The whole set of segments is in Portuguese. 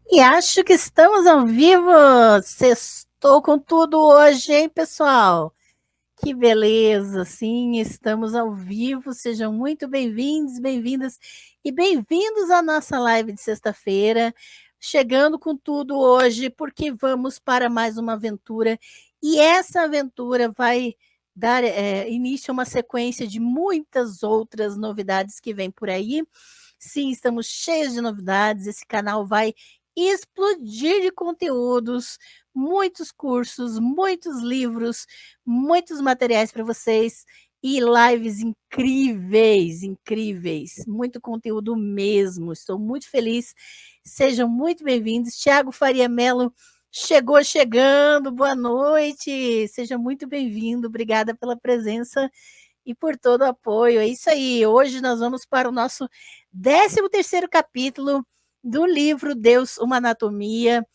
E acho que estamos ao vivo. Sextou com tudo hoje, hein, pessoal? Que beleza, sim, estamos ao vivo. Sejam muito bem-vindos, bem-vindas e bem-vindos à nossa live de sexta-feira. Chegando com tudo hoje, porque vamos para mais uma aventura. E essa aventura vai dar início a uma sequência de muitas outras novidades que vem por aí. Sim, estamos cheios de novidades. Esse canal vai explodir de conteúdos, muitos cursos, muitos livros, muitos materiais para vocês e lives incríveis, incríveis, muito conteúdo mesmo. Estou muito feliz. Sejam muito bem-vindos. Tiago Faria Mello chegou chegando. Boa noite. Seja muito bem-vindo. Obrigada pela presença e por todo o apoio. É isso aí. Hoje nós vamos para o nosso 13º capítulo do livro Deus, uma Anatomia.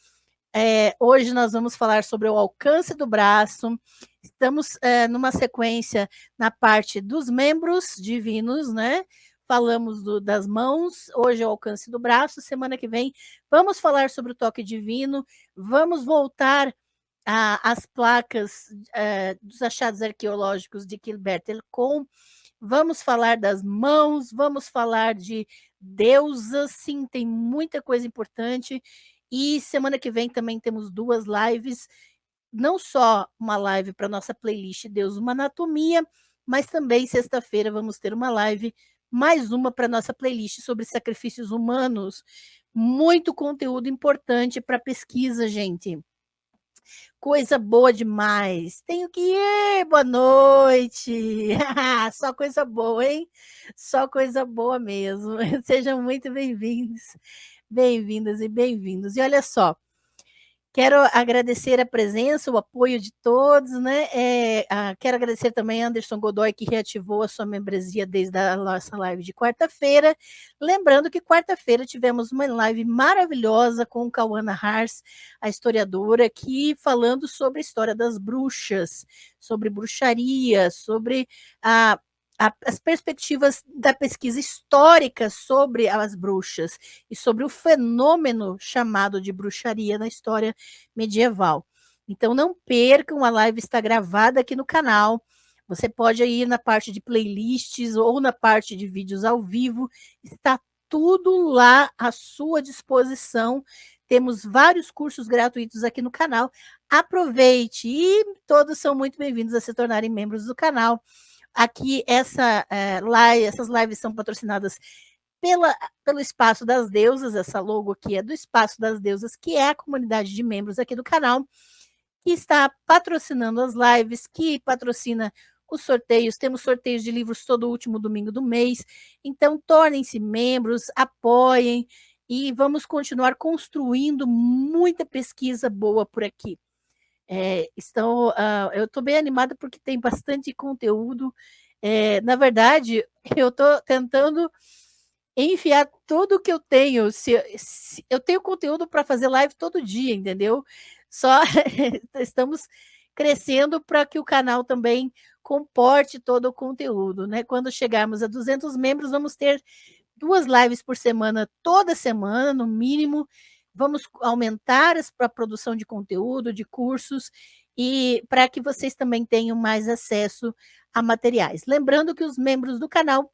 Hoje nós vamos falar sobre o alcance do braço. Estamos numa sequência na parte dos membros divinos, né? Falamos das mãos, hoje é o alcance do braço. Semana que vem vamos falar sobre o toque divino. Vamos voltar às placas dos achados arqueológicos de Gilbert Elcon. Vamos falar das mãos, vamos falar de deusas, sim, tem muita coisa importante. E semana que vem também temos 2 lives, não só uma live para nossa playlist Deus, uma anatomia, mas também sexta-feira vamos ter uma live, mais uma para nossa playlist sobre sacrifícios humanos. Muito conteúdo importante para pesquisa, gente. Coisa boa demais. Tenho que ir. Boa noite. Só coisa boa, hein? Só coisa boa mesmo. Sejam muito bem-vindos, bem-vindas e bem-vindos. E olha só, quero agradecer a presença, o apoio de todos, né? Quero agradecer também a Anderson Godoy, que reativou a sua membresia desde a nossa live de quarta-feira. Lembrando que quarta-feira tivemos uma live maravilhosa com Cauana Hars, a historiadora, aqui falando sobre a história das bruxas, sobre bruxaria, sobre a as perspectivas da pesquisa histórica sobre as bruxas e sobre o fenômeno chamado de bruxaria na história medieval. Então não percam, a live está gravada aqui no canal. Você pode ir na parte de playlists ou na parte de vídeos ao vivo, está tudo lá à sua disposição. Temos vários cursos gratuitos aqui no canal. Aproveite e todos são muito bem-vindos a se tornarem membros do canal. Aqui essas lives são patrocinadas pelo Espaço das Deusas. Essa logo aqui é do Espaço das Deusas, que é a comunidade de membros aqui do canal, que está patrocinando as lives, que patrocina os sorteios. Temos sorteios de livros todo último domingo do mês. Então, tornem-se membros, apoiem e vamos continuar construindo muita pesquisa boa por aqui. Eu estou bem animada porque tem bastante conteúdo. Na verdade, eu estou tentando enfiar tudo que eu tenho. Se eu tenho conteúdo para fazer live todo dia, entendeu? Só estamos crescendo para que o canal também comporte todo o conteúdo, né? Quando chegarmos a 200 membros, vamos ter 2 lives por semana, toda semana, no mínimo. Vamos aumentar a produção de conteúdo, de cursos, e para que vocês também tenham mais acesso a materiais. Lembrando que os membros do canal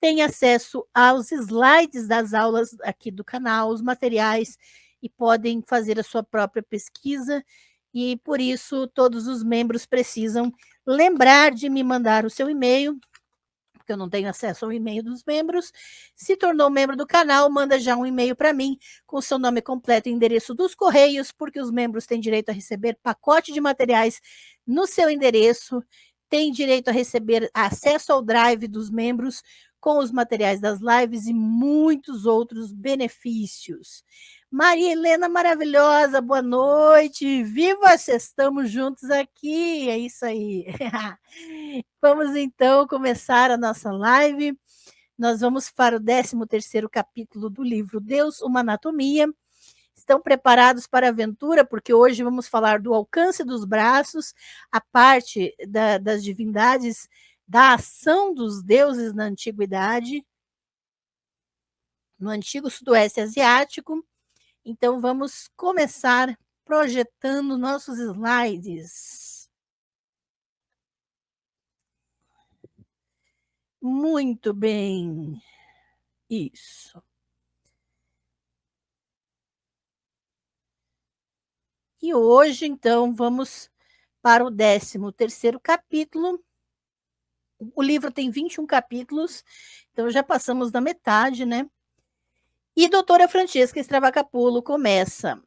têm acesso aos slides das aulas aqui do canal, os materiais, e podem fazer a sua própria pesquisa, e por isso todos os membros precisam lembrar de me mandar o seu e-mail, porque eu não tenho acesso ao e-mail dos membros. Se tornou membro do canal, manda já um e-mail para mim com seu nome completo e endereço dos correios, porque os membros têm direito a receber pacote de materiais no seu endereço, têm direito a receber acesso ao drive dos membros com os materiais das lives e muitos outros benefícios. Maria Helena maravilhosa, boa noite. Viva, estamos juntos aqui. É isso aí. Vamos então começar a nossa live. Nós vamos para o 13º capítulo do livro Deus, uma Anatomia. Estão preparados para a aventura? Porque hoje vamos falar do alcance dos braços, a parte das divindades, da ação dos deuses na antiguidade, no antigo sudoeste asiático. Então vamos começar projetando nossos slides. Muito bem, isso. E hoje, então, vamos para o 13º capítulo. O livro tem 21 capítulos, então já passamos da metade, né? E doutora Francesca Stravacapulo começa.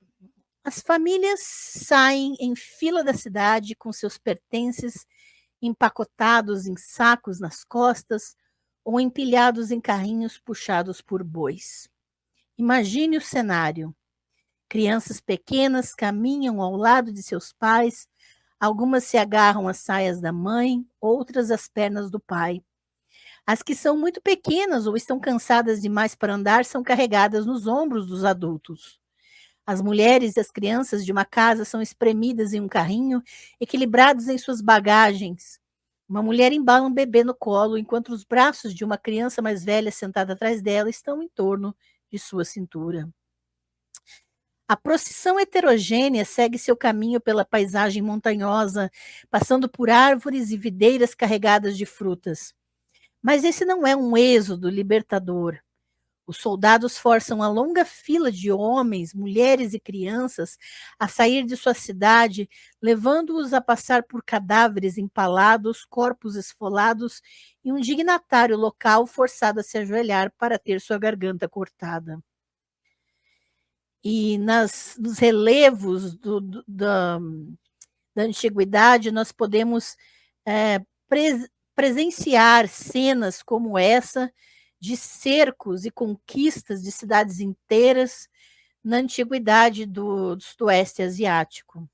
As famílias saem em fila da cidade com seus pertences empacotados em sacos nas costas ou empilhados em carrinhos puxados por bois. Imagine o cenário. Crianças pequenas caminham ao lado de seus pais, algumas se agarram às saias da mãe, outras às pernas do pai. As que são muito pequenas ou estão cansadas demais para andar são carregadas nos ombros dos adultos. As mulheres e as crianças de uma casa são espremidas em um carrinho, equilibrados em suas bagagens. Uma mulher embala um bebê no colo, enquanto os braços de uma criança mais velha sentada atrás dela estão em torno de sua cintura. A procissão heterogênea segue seu caminho pela paisagem montanhosa, passando por árvores e videiras carregadas de frutas. Mas esse não é um êxodo libertador. Os soldados forçam a longa fila de homens, mulheres e crianças a sair de sua cidade, levando-os a passar por cadáveres empalados, corpos esfolados e um dignatário local forçado a se ajoelhar para ter sua garganta cortada. E nos relevos da antiguidade, nós podemos presenciar cenas como essa, de cercos e conquistas de cidades inteiras na antiguidade do sudoeste asiático.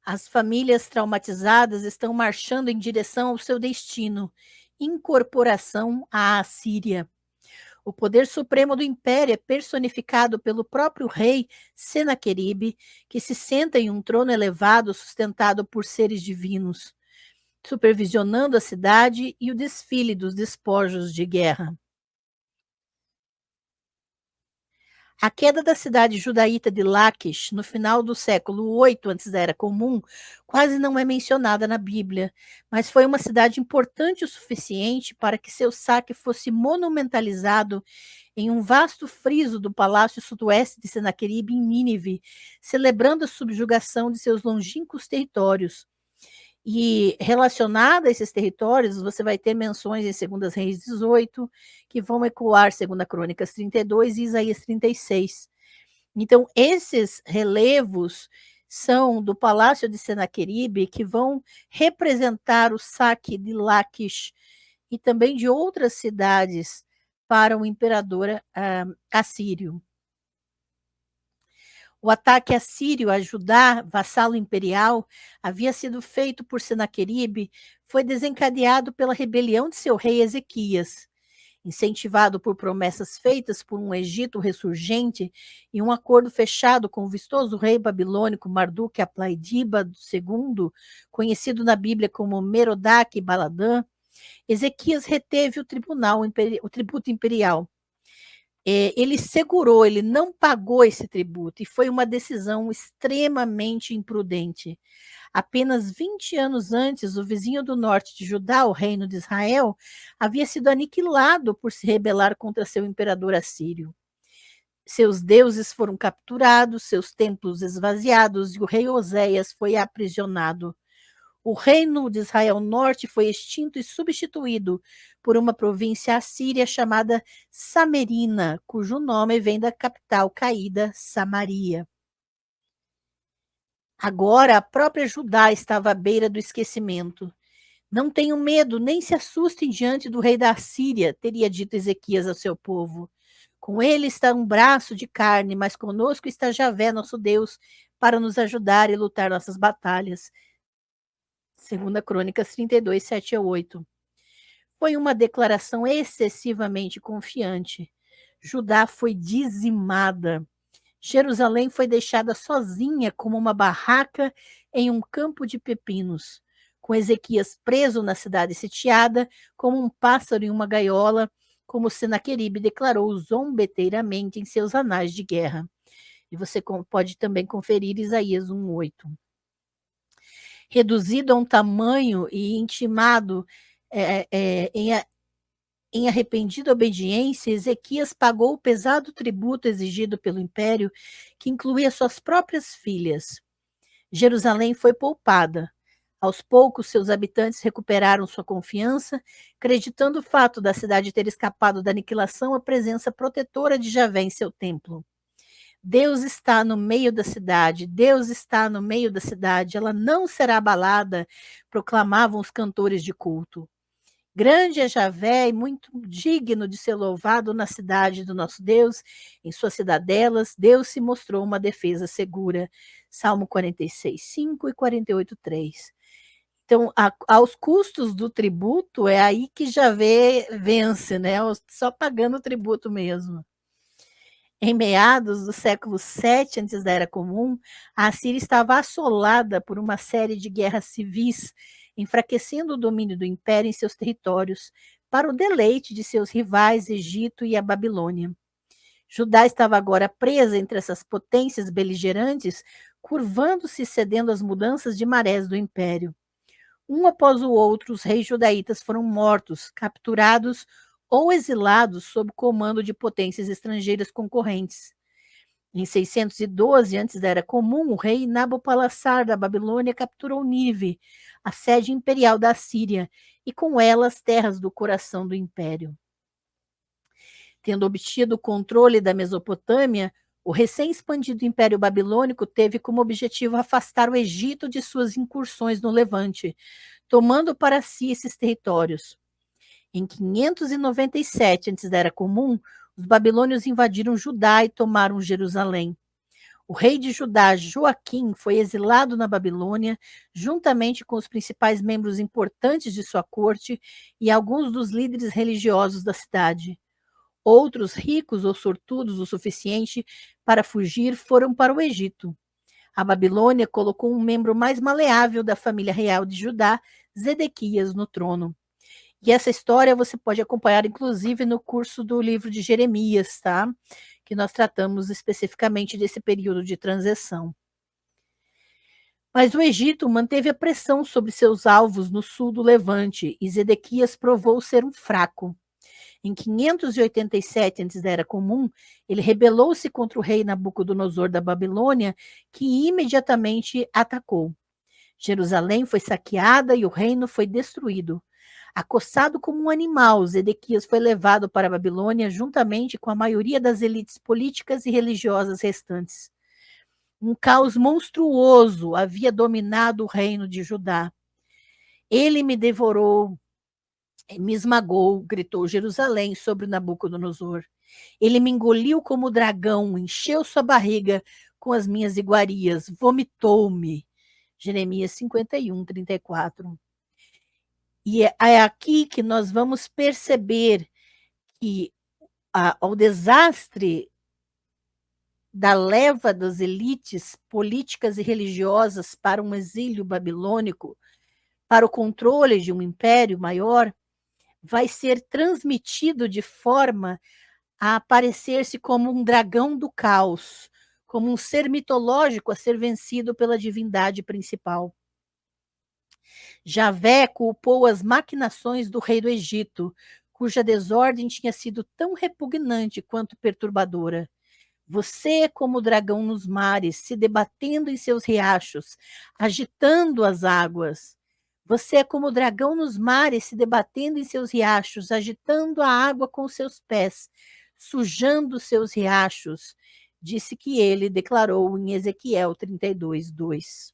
As famílias traumatizadas estão marchando em direção ao seu destino, incorporação à Assíria. O poder supremo do império é personificado pelo próprio rei Senaqueribe, que se senta em um trono elevado sustentado por seres divinos, supervisionando a cidade e o desfile dos despojos de guerra. A queda da cidade judaíta de Laquish, no final do século 8 antes da Era Comum, quase não é mencionada na Bíblia, mas foi uma cidade importante o suficiente para que seu saque fosse monumentalizado em um vasto friso do palácio sudoeste de Senaqueribe em Nínive, celebrando a subjugação de seus longínquos territórios. E relacionada a esses territórios, você vai ter menções em 2 Reis 18, que vão ecoar 2 Crônicas 32 e Isaías 36. Então, esses relevos são do Palácio de Senaqueribe, que vão representar o saque de Laquish e também de outras cidades para o imperador assírio. O ataque assírio a Judá, vassalo imperial, havia sido feito por Senaqueribe, foi desencadeado pela rebelião de seu rei Ezequias. Incentivado por promessas feitas por um Egito ressurgente e um acordo fechado com o vistoso rei babilônico Marduk-Aplaidiba II, conhecido na Bíblia como Merodach-Baladã, Ezequias reteve o tributo imperial. Ele segurou, ele não pagou esse tributo, e foi uma decisão extremamente imprudente. Apenas 20 anos antes, o vizinho do norte de Judá, o reino de Israel, havia sido aniquilado por se rebelar contra seu imperador assírio. Seus deuses foram capturados, seus templos esvaziados, e o rei Oséias foi aprisionado. O reino de Israel Norte foi extinto e substituído por uma província assíria chamada Samerina, cujo nome vem da capital caída, Samaria. Agora a própria Judá estava à beira do esquecimento. Não tenham medo, nem se assustem diante do rei da Assíria, teria dito Ezequias ao seu povo. Com ele está um braço de carne, mas conosco está Javé, nosso Deus, para nos ajudar e lutar nossas batalhas. 2 Crônicas 32, 7 a 8. Foi uma declaração excessivamente confiante. Judá foi dizimada. Jerusalém foi deixada sozinha como uma barraca em um campo de pepinos, com Ezequias preso na cidade sitiada, como um pássaro em uma gaiola, como Senaqueribe declarou zombeteiramente em seus anais de guerra. E você pode também conferir Isaías 1:8. Reduzido a um tamanho e intimado em arrependida obediência, Ezequias pagou o pesado tributo exigido pelo império, que incluía suas próprias filhas. Jerusalém foi poupada. Aos poucos, seus habitantes recuperaram sua confiança, acreditando o fato da cidade ter escapado da aniquilação à presença protetora de Javé em seu templo. Deus está no meio da cidade, Deus está no meio da cidade, ela não será abalada, proclamavam os cantores de culto. Grande é Javé e muito digno de ser louvado na cidade do nosso Deus, em suas cidadelas, Deus se mostrou uma defesa segura. Salmo 46:5 e 48:3. Então, aos custos do tributo, é aí que Javé vence, né? Só pagando o tributo mesmo. Em meados do século VII, antes da Era Comum, a Assíria estava assolada por uma série de guerras civis, enfraquecendo o domínio do império em seus territórios, para o deleite de seus rivais Egito e a Babilônia. Judá estava agora presa entre essas potências beligerantes, curvando-se e cedendo às mudanças de marés do império. Um após o outro, os reis judaítas foram mortos, capturados ou exilados sob comando de potências estrangeiras concorrentes. Em 612 antes da Era Comum, o rei Nabopolassar da Babilônia capturou Nínive, a sede imperial da Assíria, e com ela as terras do coração do império. Tendo obtido o controle da Mesopotâmia, o recém-expandido Império Babilônico teve como objetivo afastar o Egito de suas incursões no Levante, tomando para si esses territórios. Em 597 antes da Era Comum, os babilônios invadiram Judá e tomaram Jerusalém. O rei de Judá, Joaquim, foi exilado na Babilônia, juntamente com os principais membros importantes de sua corte e alguns dos líderes religiosos da cidade. Outros, ricos ou sortudos o suficiente para fugir, foram para o Egito. A Babilônia colocou um membro mais maleável da família real de Judá, Zedequias, no trono. E essa história você pode acompanhar, inclusive, no curso do livro de Jeremias, tá? Que nós tratamos especificamente desse período de transição. Mas o Egito manteve a pressão sobre seus alvos no sul do Levante, e Zedequias provou ser um fraco. Em 587 antes da Era Comum, ele rebelou-se contra o rei Nabucodonosor da Babilônia, que imediatamente atacou. Jerusalém foi saqueada e o reino foi destruído. Acossado como um animal, Zedequias foi levado para a Babilônia juntamente com a maioria das elites políticas e religiosas restantes. Um caos monstruoso havia dominado o reino de Judá. Ele me devorou, me esmagou, gritou Jerusalém sobre Nabucodonosor. Ele me engoliu como dragão, encheu sua barriga com as minhas iguarias, vomitou-me. Jeremias 51:34. E é aqui que nós vamos perceber que ao desastre da leva das elites políticas e religiosas para um exílio babilônico, para o controle de um império maior, vai ser transmitido de forma a aparecer-se como um dragão do caos, como um ser mitológico a ser vencido pela divindade principal. Javé culpou as maquinações do rei do Egito, cuja desordem tinha sido tão repugnante quanto perturbadora. Você é como o dragão nos mares, se debatendo em seus riachos, agitando as águas. Você é como o dragão nos mares, se debatendo em seus riachos, agitando a água com seus pés, sujando seus riachos, disse que ele declarou em Ezequiel 32:2.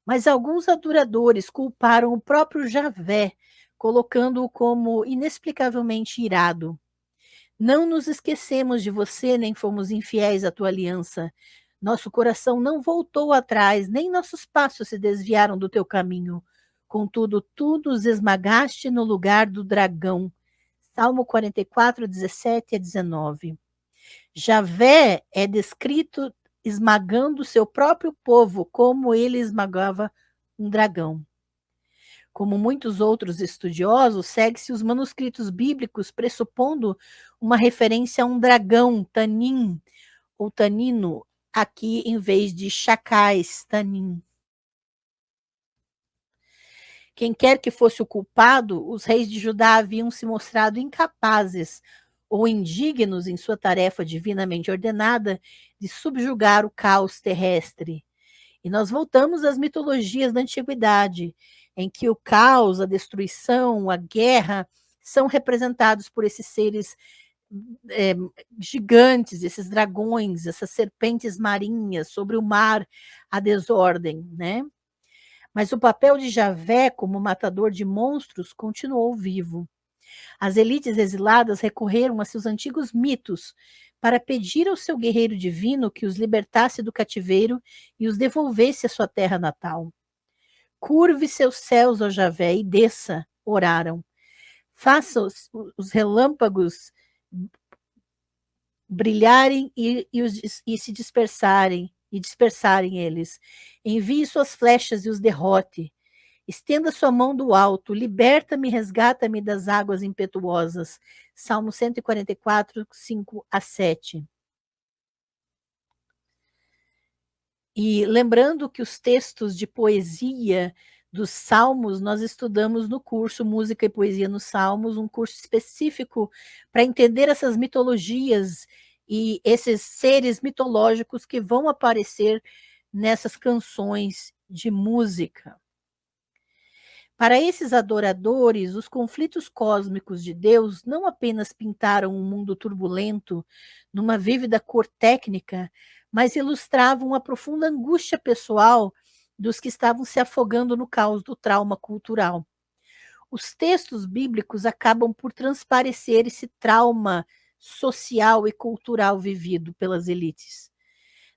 Mas alguns adoradores culparam o próprio Javé, colocando-o como inexplicavelmente irado. Não nos esquecemos de você, nem fomos infiéis à tua aliança. Nosso coração não voltou atrás, nem nossos passos se desviaram do teu caminho. Contudo, tu nos esmagaste no lugar do dragão. Salmo 44:17-19. Javé é descrito esmagando seu próprio povo, como ele esmagava um dragão. Como muitos outros estudiosos, segue-se os manuscritos bíblicos pressupondo uma referência a um dragão, Tanim, ou Tanino, aqui em vez de chacais, Tanim. Quem quer que fosse o culpado, os reis de Judá haviam se mostrado incapazes ou indignos em sua tarefa divinamente ordenada de subjugar o caos terrestre. E nós voltamos às mitologias da antiguidade, em que o caos, a destruição, a guerra são representados por esses seres é, gigantes, esses dragões, essas serpentes marinhas sobre o mar, a desordem, né? Mas o papel de Javé como matador de monstros continuou vivo. As elites exiladas recorreram a seus antigos mitos para pedir ao seu guerreiro divino que os libertasse do cativeiro e os devolvesse à sua terra natal. Curve seus céus, ó Javé, e desça, oraram. Faça os relâmpagos brilharem e se dispersarem eles. Envie suas flechas e os derrote. Estenda sua mão do alto, liberta-me, resgata-me das águas impetuosas. Salmo 144, 5 a 7. E lembrando que os textos de poesia dos Salmos nós estudamos no curso Música e Poesia nos Salmos, um curso específico para entender essas mitologias e esses seres mitológicos que vão aparecer nessas canções de música. Para esses adoradores, os conflitos cósmicos de Deus não apenas pintaram um mundo turbulento numa vívida cor técnica, mas ilustravam a profunda angústia pessoal dos que estavam se afogando no caos do trauma cultural. Os textos bíblicos acabam por transparecer esse trauma social e cultural vivido pelas elites.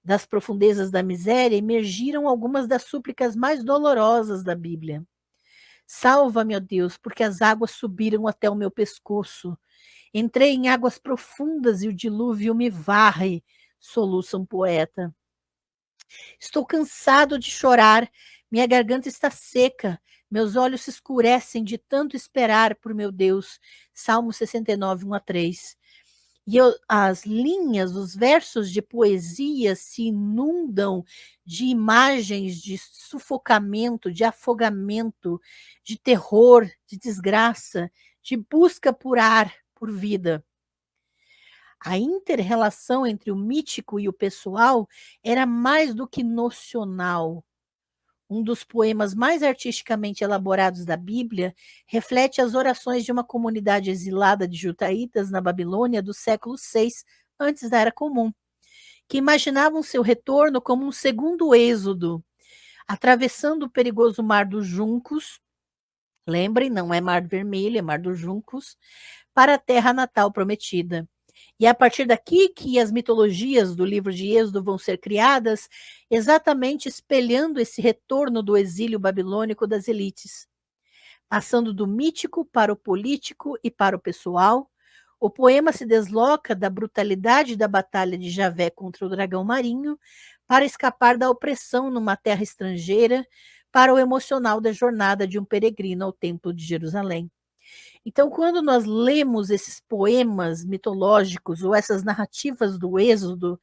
Das profundezas da miséria emergiram algumas das súplicas mais dolorosas da Bíblia. Salva-me, ó Deus, porque as águas subiram até o meu pescoço. Entrei em águas profundas e o dilúvio me varre, soluça um poeta. Estou cansado de chorar, minha garganta está seca, meus olhos se escurecem de tanto esperar por meu Deus. Salmo 69, 1 a 3. As linhas, os versos de poesia se inundam de imagens de sufocamento, de afogamento, de terror, de desgraça, de busca por ar, por vida. A inter-relação entre o mítico e o pessoal era mais do que nocional. Um dos poemas mais artisticamente elaborados da Bíblia reflete as orações de uma comunidade exilada de judaítas na Babilônia do século VI, antes da Era Comum, que imaginavam seu retorno como um segundo êxodo, atravessando o perigoso Mar dos Juncos, lembrem, não é Mar Vermelho, é Mar dos Juncos, para a terra natal prometida. E é a partir daqui que as mitologias do livro de Êxodo vão ser criadas, exatamente espelhando esse retorno do exílio babilônico das elites. Passando do mítico para o político e para o pessoal, o poema se desloca da brutalidade da batalha de Javé contra o dragão marinho para escapar da opressão numa terra estrangeira, para o emocional da jornada de um peregrino ao Templo de Jerusalém. Então, quando nós lemos esses poemas mitológicos ou essas narrativas do Êxodo,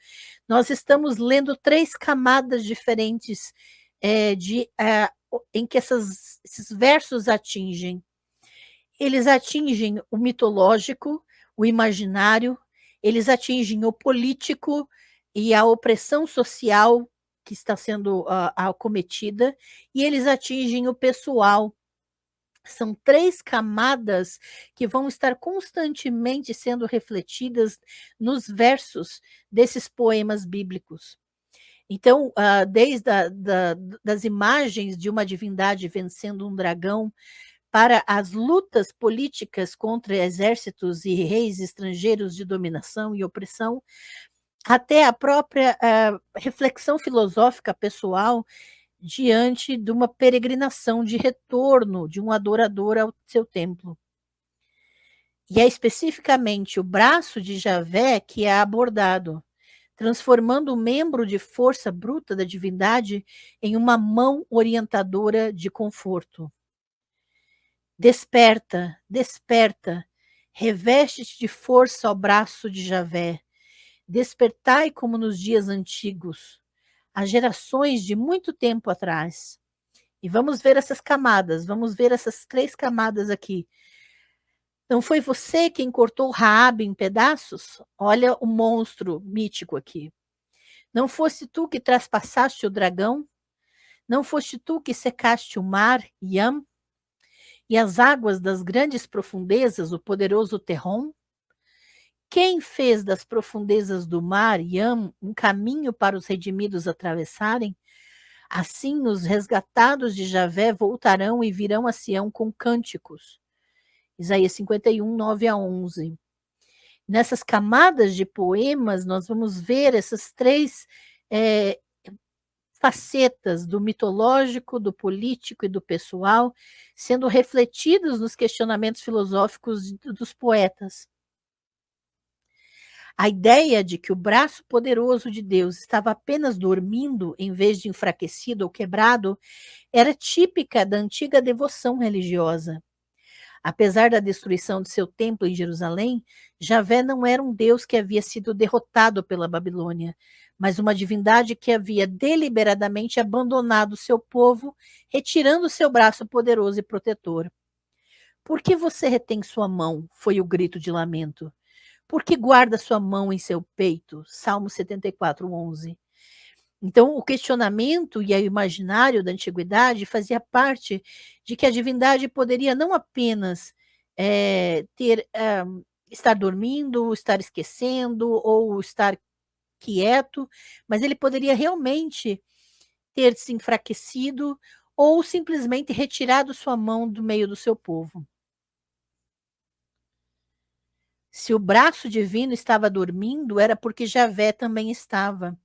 nós estamos lendo três camadas diferentes em que esses versos atingem. Eles atingem o mitológico, o imaginário, eles atingem o político e a opressão social que está sendo acometida, e eles atingem o pessoal. São três camadas que vão estar constantemente sendo refletidas nos versos desses poemas bíblicos. Então, desde das imagens de uma divindade vencendo um dragão, para as lutas políticas contra exércitos e reis estrangeiros de dominação e opressão, até a própria reflexão filosófica pessoal diante de uma peregrinação de retorno de um adorador ao seu templo. E é especificamente o braço de Javé que é abordado, transformando o membro de força bruta da divindade em uma mão orientadora de conforto. Desperta, desperta, reveste-te de força ao braço de Javé. Despertai como nos dias antigos, as gerações de muito tempo atrás. E vamos ver essas camadas, vamos ver essas 3 camadas aqui. Não foi você quem cortou Raabe em pedaços? Olha o monstro mítico aqui. Não foste tu que traspassaste o dragão? Não foste tu que secaste o mar, Yam, e as águas das grandes profundezas, o poderoso Terrom? Quem fez das profundezas do mar, Yam, um caminho para os redimidos atravessarem? Assim os resgatados de Javé voltarão e virão a Sião com cânticos. Isaías 51, 9 a 11. Nessas camadas de poemas, nós vamos ver essas 3 facetas do mitológico, do político e do pessoal sendo refletidos nos questionamentos filosóficos dos poetas. A ideia de que o braço poderoso de Deus estava apenas dormindo em vez de enfraquecido ou quebrado era típica da antiga devoção religiosa. Apesar da destruição de seu templo em Jerusalém, Javé não era um Deus que havia sido derrotado pela Babilônia, mas uma divindade que havia deliberadamente abandonado seu povo, retirando seu braço poderoso e protetor. Por que você retém sua mão? Foi o grito de lamento. Por que guarda sua mão em seu peito? Salmo 74, 11. Então, o questionamento e o imaginário da antiguidade fazia parte de que a divindade poderia não apenas estar dormindo, estar esquecendo ou estar quieto, mas ele poderia realmente ter se enfraquecido ou simplesmente retirado sua mão do meio do seu povo. Se o braço divino estava dormindo, era porque Javé também estava.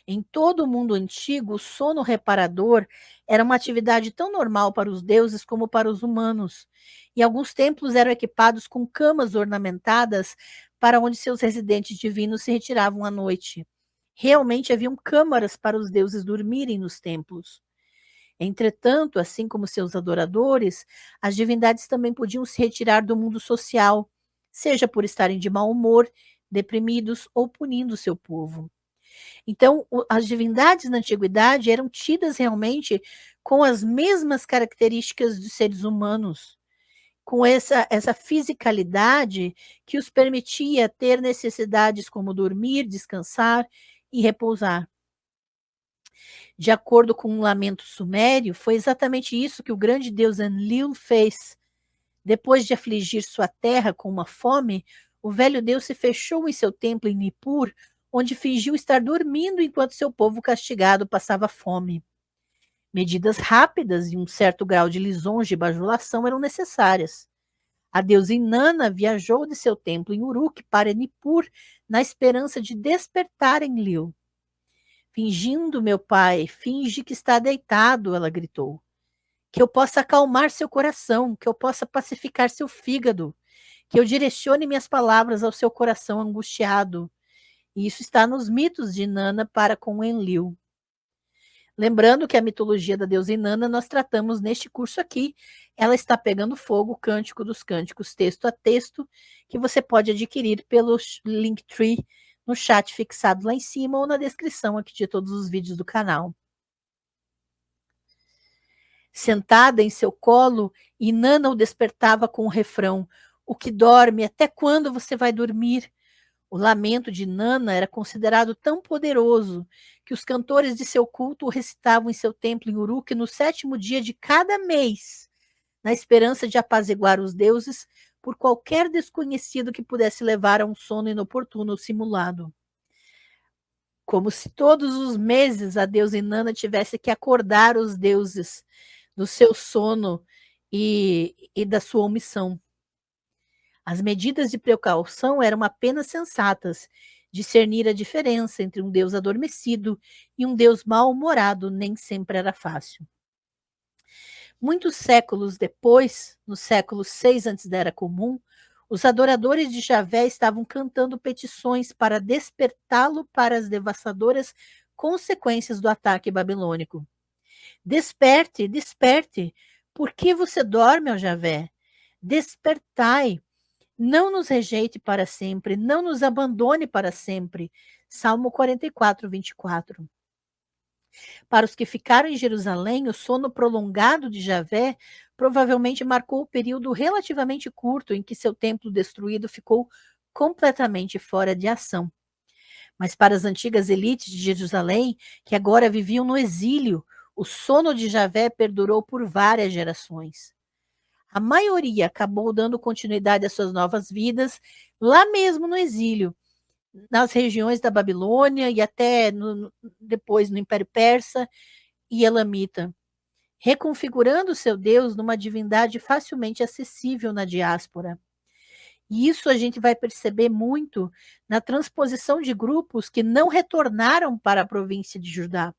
Em todo o mundo antigo, o sono reparador era uma atividade tão normal para os deuses como para os humanos. E alguns templos eram equipados com camas ornamentadas para onde seus residentes divinos se retiravam à noite. Realmente haviam câmaras para os deuses dormirem nos templos. Entretanto, assim como seus adoradores, as divindades também podiam se retirar do mundo social, seja por estarem de mau humor, deprimidos ou punindo seu povo. Então, as divindades na antiguidade eram tidas realmente com as mesmas características dos seres humanos, com essa fisicalidade que os permitia ter necessidades como dormir, descansar e repousar. De acordo com um lamento sumério, foi exatamente isso que o grande deus Enlil fez. Depois de afligir sua terra com uma fome, o velho deus se fechou em seu templo em Nippur, onde fingiu estar dormindo enquanto seu povo castigado passava fome. Medidas rápidas e um certo grau de lisonja e bajulação eram necessárias. A deusa Inanna viajou de seu templo em Uruk para Nippur, na esperança de despertar Enlil. Fingindo, meu pai, finge que está deitado, ela gritou. Que eu possa acalmar seu coração, que eu possa pacificar seu fígado, que eu direcione minhas palavras ao seu coração angustiado. E isso está nos mitos de Inanna para com Enlil. Lembrando que a mitologia da deusa Inanna nós tratamos neste curso aqui. Ela está pegando fogo, Cântico dos Cânticos, texto a texto, que você pode adquirir pelo Linktree no chat fixado lá em cima ou na descrição aqui de todos os vídeos do canal. Sentada em seu colo, Inanna o despertava com o refrão: o que dorme, até quando você vai dormir? O lamento de Inanna era considerado tão poderoso que os cantores de seu culto o recitavam em seu templo em Uruk no 7º dia de cada mês, na esperança de apaziguar os deuses por qualquer desconhecido que pudesse levar a um sono inoportuno ou simulado. Como se todos os meses a deusa Inanna tivesse que acordar os deuses do seu sono e da sua omissão. As medidas de precaução eram apenas sensatas. Discernir a diferença entre um Deus adormecido e um Deus mal-humorado nem sempre era fácil. Muitos séculos depois, no século VI antes da Era Comum, os adoradores de Javé estavam cantando petições para despertá-lo para as devastadoras consequências do ataque babilônico. Desperte, desperte, Por que você dorme, ó Javé? Despertai, não nos rejeite para sempre, não nos abandone para sempre. Salmo 44, 24. Para os que ficaram em Jerusalém, o sono prolongado de Javé provavelmente marcou o período relativamente curto em que seu templo destruído ficou completamente fora de ação. Mas para as antigas elites de Jerusalém, que agora viviam no exílio, o sono de Javé perdurou por várias gerações. A maioria acabou dando continuidade às suas novas vidas lá mesmo no exílio, nas regiões da Babilônia e até depois no Império Persa e Elamita, reconfigurando seu Deus numa divindade facilmente acessível na diáspora. E isso a gente vai perceber muito na transposição de grupos que não retornaram para a província de Judá.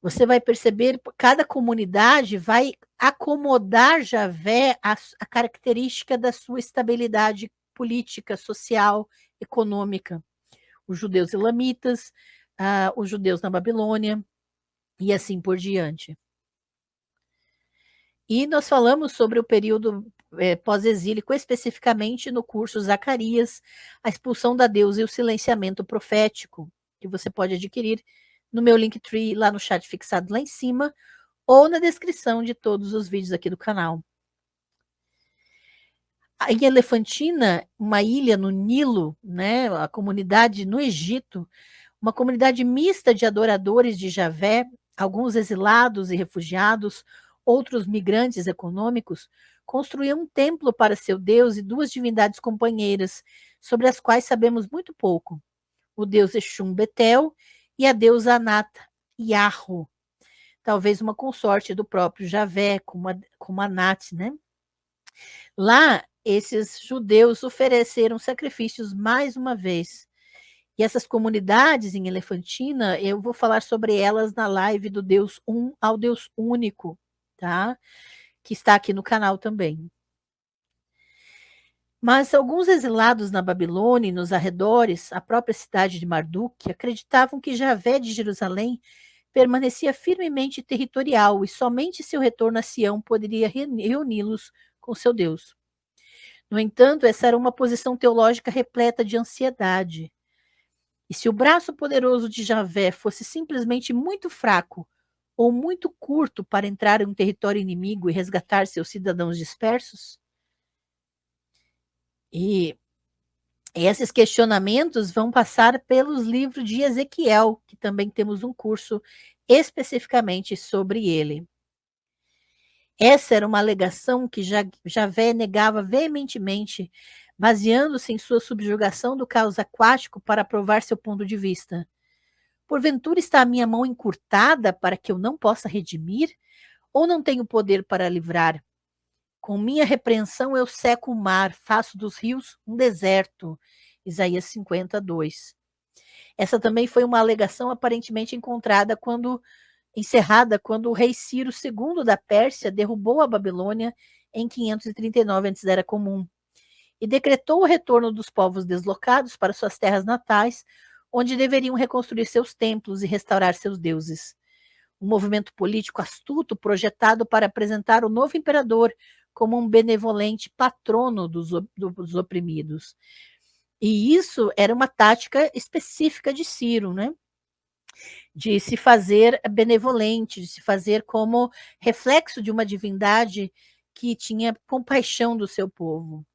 Você vai perceber que cada comunidade vai acomodar Javé à característica da sua estabilidade política, social, econômica. Os judeus elamitas, os judeus na Babilônia e assim por diante. E nós falamos sobre o período pós-exílico, especificamente no curso Zacarias, a expulsão da deusa e o silenciamento profético, que você pode adquirir no meu Linktree, lá no chat fixado lá em cima, ou na descrição de todos os vídeos aqui do canal. Em Elefantina, uma ilha no Nilo, né, a comunidade no Egito, uma comunidade mista de adoradores de Javé, alguns exilados e refugiados, outros migrantes econômicos, construíam um templo para seu Deus e duas divindades companheiras, sobre as quais sabemos muito pouco: o deus Exum Betel e a deusa Anat Yarro, talvez uma consorte do próprio Javé, como Anat, né? Lá, esses judeus ofereceram sacrifícios mais uma vez. E essas comunidades em Elefantina, eu vou falar sobre elas na live do Deus Um ao Deus Único, tá? Que está aqui no canal também. Mas alguns exilados na Babilônia e nos arredores, a própria cidade de Marduk, acreditavam que Javé de Jerusalém permanecia firmemente territorial e somente seu retorno a Sião poderia reuni-los com seu Deus. No entanto, essa era uma posição teológica repleta de ansiedade. E se o braço poderoso de Javé fosse simplesmente muito fraco ou muito curto para entrar em um território inimigo e resgatar seus cidadãos dispersos? E esses questionamentos vão passar pelos livros de Ezequiel, que também temos um curso especificamente sobre ele. Essa era uma alegação que Javé negava veementemente, baseando-se em sua subjugação do caos aquático para provar seu ponto de vista. Porventura está a minha mão encurtada para que eu não possa redimir? Ou não tenho poder para livrar? Com minha repreensão eu seco o mar, faço dos rios um deserto. Isaías 52. Essa também foi uma alegação aparentemente encerrada quando o rei Ciro II da Pérsia derrubou a Babilônia em 539 a.C. e decretou o retorno dos povos deslocados para suas terras natais, onde deveriam reconstruir seus templos e restaurar seus deuses. Um movimento político astuto projetado para apresentar o novo imperador como um benevolente patrono dos oprimidos. E isso era uma tática específica de Ciro, né? De se fazer benevolente, de se fazer como reflexo de uma divindade que tinha compaixão do seu povo.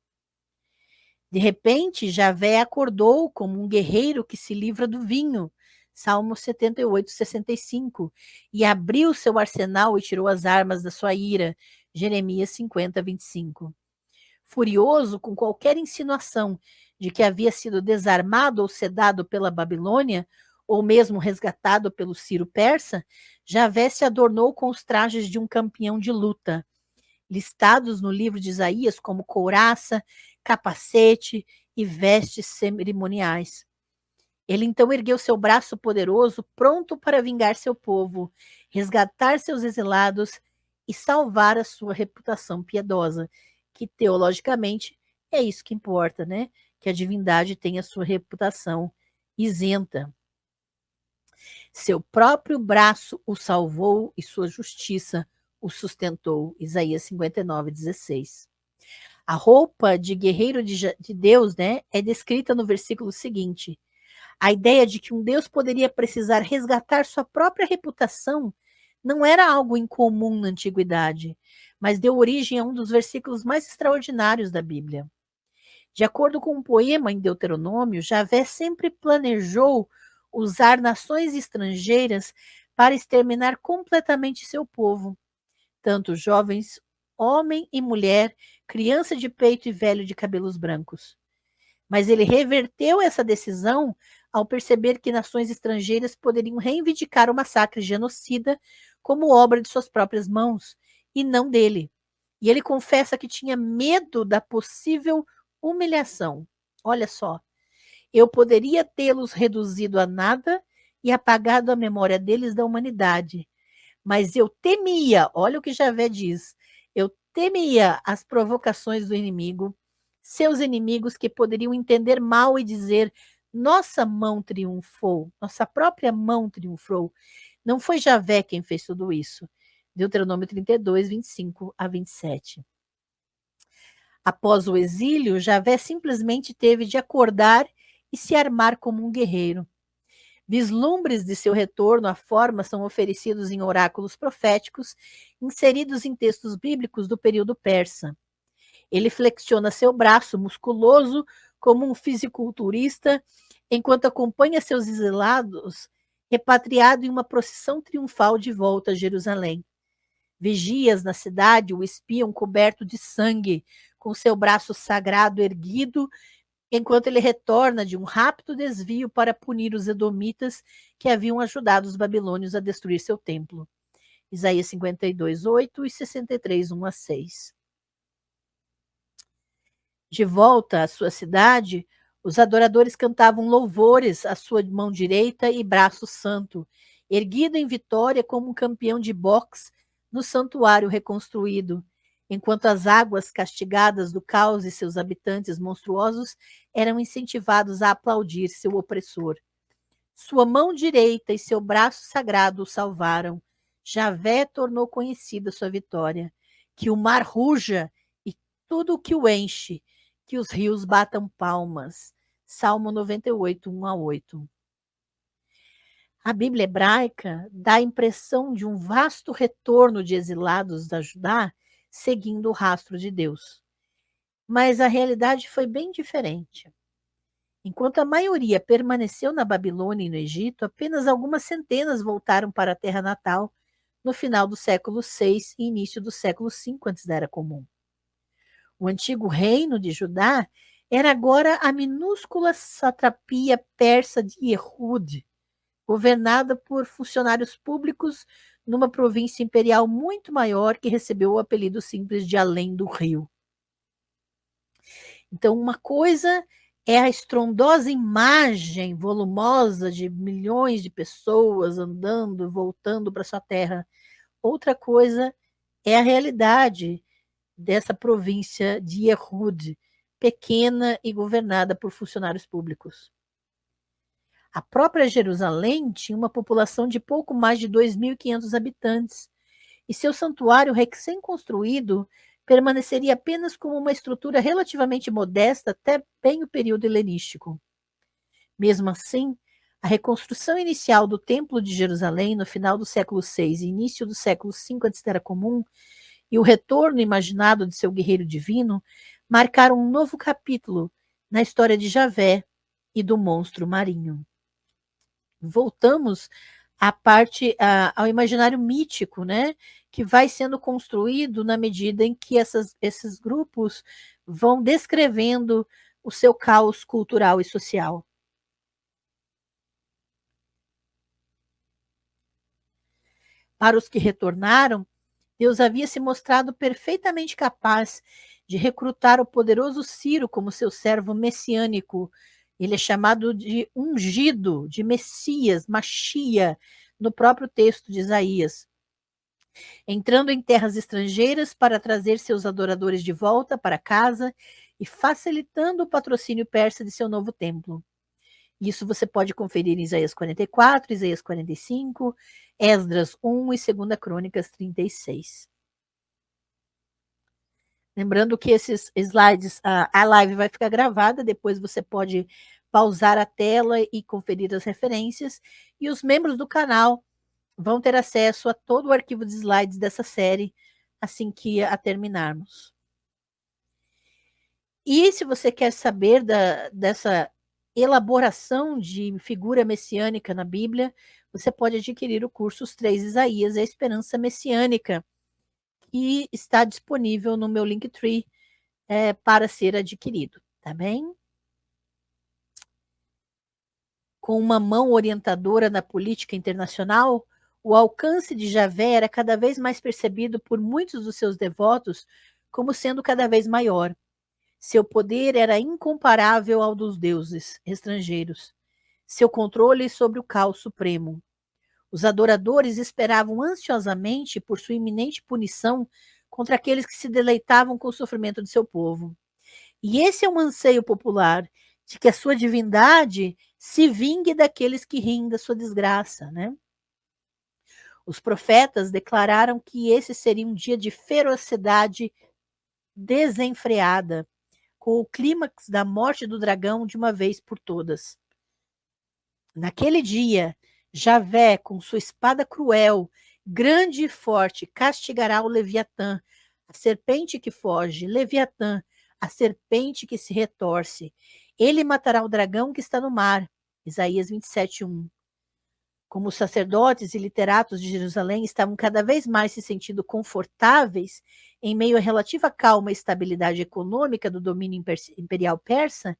De repente, Javé acordou como um guerreiro que se livra do vinho, Salmo 78, 65, e abriu seu arsenal e tirou as armas da sua ira, Jeremias 50, 25. Furioso com qualquer insinuação de que havia sido desarmado ou sedado pela Babilônia, ou mesmo resgatado pelo Ciro Persa, Javé se adornou com os trajes de um campeão de luta, listados no livro de Isaías como couraça, capacete e vestes cerimoniais. Ele então ergueu seu braço poderoso, pronto para vingar seu povo, resgatar seus exilados e salvar a sua reputação piedosa, que teologicamente é isso que importa, né? Que a divindade tenha sua reputação isenta. Seu próprio braço o salvou e sua justiça o sustentou. Isaías 59:16. A roupa de guerreiro de Deus, né, é descrita no versículo seguinte. A ideia de que um Deus poderia precisar resgatar sua própria reputação não era algo incomum na antiguidade, mas deu origem a um dos versículos mais extraordinários da Bíblia. De acordo com um poema em Deuteronômio, Javé sempre planejou usar nações estrangeiras para exterminar completamente seu povo, tanto jovens, homem e mulher, criança de peito e velho de cabelos brancos. Mas ele reverteu essa decisão ao perceber que nações estrangeiras poderiam reivindicar o massacre genocida como obra de suas próprias mãos, e não dele. E ele confessa que tinha medo da possível humilhação. Olha só, eu poderia tê-los reduzido a nada e apagado a memória deles da humanidade, mas eu temia, olha o que Javé diz, eu temia as provocações do inimigo, seus inimigos que poderiam entender mal e dizer: nossa mão triunfou, nossa própria mão triunfou. Não foi Javé quem fez tudo isso. Deuteronômio 32, 25-27. Após o exílio, Javé simplesmente teve de acordar e se armar como um guerreiro. Vislumbres de seu retorno à forma são oferecidos em oráculos proféticos inseridos em textos bíblicos do período persa. Ele flexiona seu braço musculoso como um fisiculturista, enquanto acompanha seus exilados repatriado em uma procissão triunfal de volta a Jerusalém. Vigias na cidade o espiam coberto de sangue, com seu braço sagrado erguido, enquanto ele retorna de um rápido desvio para punir os edomitas que haviam ajudado os babilônios a destruir seu templo. Isaías 52, 8 e 63, 1-6. De volta à sua cidade, os adoradores cantavam louvores à sua mão direita e braço santo, erguido em vitória como um campeão de boxe no santuário reconstruído, enquanto as águas castigadas do caos e seus habitantes monstruosos eram incentivados a aplaudir seu opressor. Sua mão direita e seu braço sagrado o salvaram. Javé tornou conhecida sua vitória. Que o mar ruja e tudo o que o enche, que os rios batam palmas. Salmo 98, 1-8. A Bíblia hebraica dá a impressão de um vasto retorno de exilados da Judá seguindo o rastro de Deus. Mas a realidade foi bem diferente. Enquanto a maioria permaneceu na Babilônia e no Egito, apenas algumas centenas voltaram para a terra natal no final do século VI e início do século V antes da Era Comum. O antigo reino de Judá era agora a minúscula satrapia persa de Ehud, governada por funcionários públicos numa província imperial muito maior que recebeu o apelido simples de Além do Rio. Então, uma coisa é a estrondosa imagem volumosa de milhões de pessoas andando, voltando para sua terra. Outra coisa é a realidade dessa província de Ehud, pequena e governada por funcionários públicos. A própria Jerusalém tinha uma população de pouco mais de 2.500 habitantes, e seu santuário recém-construído permaneceria apenas como uma estrutura relativamente modesta até bem o período helenístico. Mesmo assim, a reconstrução inicial do Templo de Jerusalém no final do século VI e início do século V antes da Era Comum e o retorno imaginado de seu guerreiro divino marcaram um novo capítulo na história de Javé e do monstro marinho. Voltamos ao imaginário mítico, né, que vai sendo construído na medida em que esses grupos vão descrevendo o seu caos cultural e social. Para os que retornaram, Deus havia se mostrado perfeitamente capaz de recrutar o poderoso Ciro como seu servo messiânico. Ele é chamado de ungido, de Messias, Machia, no próprio texto de Isaías. Entrando em terras estrangeiras para trazer seus adoradores de volta para casa e facilitando o patrocínio persa de seu novo templo. Isso você pode conferir em Isaías 44, Isaías 45, Esdras 1 e 2 Crônicas 36. Lembrando que esses slides, a live vai ficar gravada, depois você pode pausar a tela e conferir as referências, e os membros do canal vão ter acesso a todo o arquivo de slides dessa série assim que a terminarmos. E se você quer saber dessa elaboração de figura messiânica na Bíblia, você pode adquirir o curso Os Três Isaías, a Esperança Messiânica, que está disponível no meu Linktree para ser adquirido, tá bem? Com uma mão orientadora na política internacional, o alcance de Javé era cada vez mais percebido por muitos dos seus devotos como sendo cada vez maior. Seu poder era incomparável ao dos deuses estrangeiros. Seu controle sobre o caos supremo. Os adoradores esperavam ansiosamente por sua iminente punição contra aqueles que se deleitavam com o sofrimento de seu povo. E esse é um anseio popular de que a sua divindade se vingue daqueles que riem da sua desgraça, né? Os profetas declararam que esse seria um dia de ferocidade desenfreada, com o clímax da morte do dragão de uma vez por todas. Naquele dia, Javé, com sua espada cruel, grande e forte, castigará o Leviatã, a serpente que foge, Leviatã, a serpente que se retorce. Ele matará o dragão que está no mar. Isaías 27:1. Como os sacerdotes e literatos de Jerusalém estavam cada vez mais se sentindo confortáveis em meio à relativa calma e estabilidade econômica do domínio imperial persa,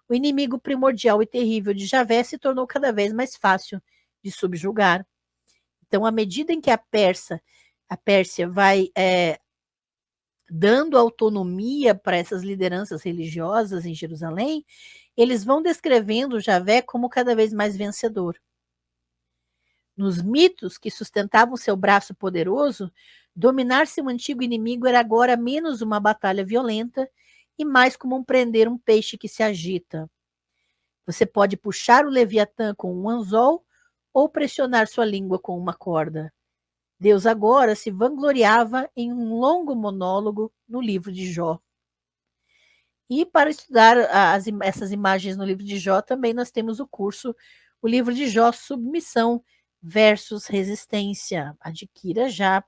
o inimigo primordial e terrível de Javé se tornou cada vez mais fácil de subjugar. Então, à medida em que a Pérsia vai dando autonomia para essas lideranças religiosas em Jerusalém, eles vão descrevendo Javé como cada vez mais vencedor. Nos mitos que sustentavam seu braço poderoso, dominar seu antigo inimigo era agora menos uma batalha violenta e mais como prender um peixe que se agita. Você pode puxar o Leviatã com um anzol ou pressionar sua língua com uma corda. Deus agora se vangloriava em um longo monólogo no livro de Jó. E para estudar essas imagens no livro de Jó, também nós temos o curso, o livro de Jó, Submissão versus Resistência. Adquira já.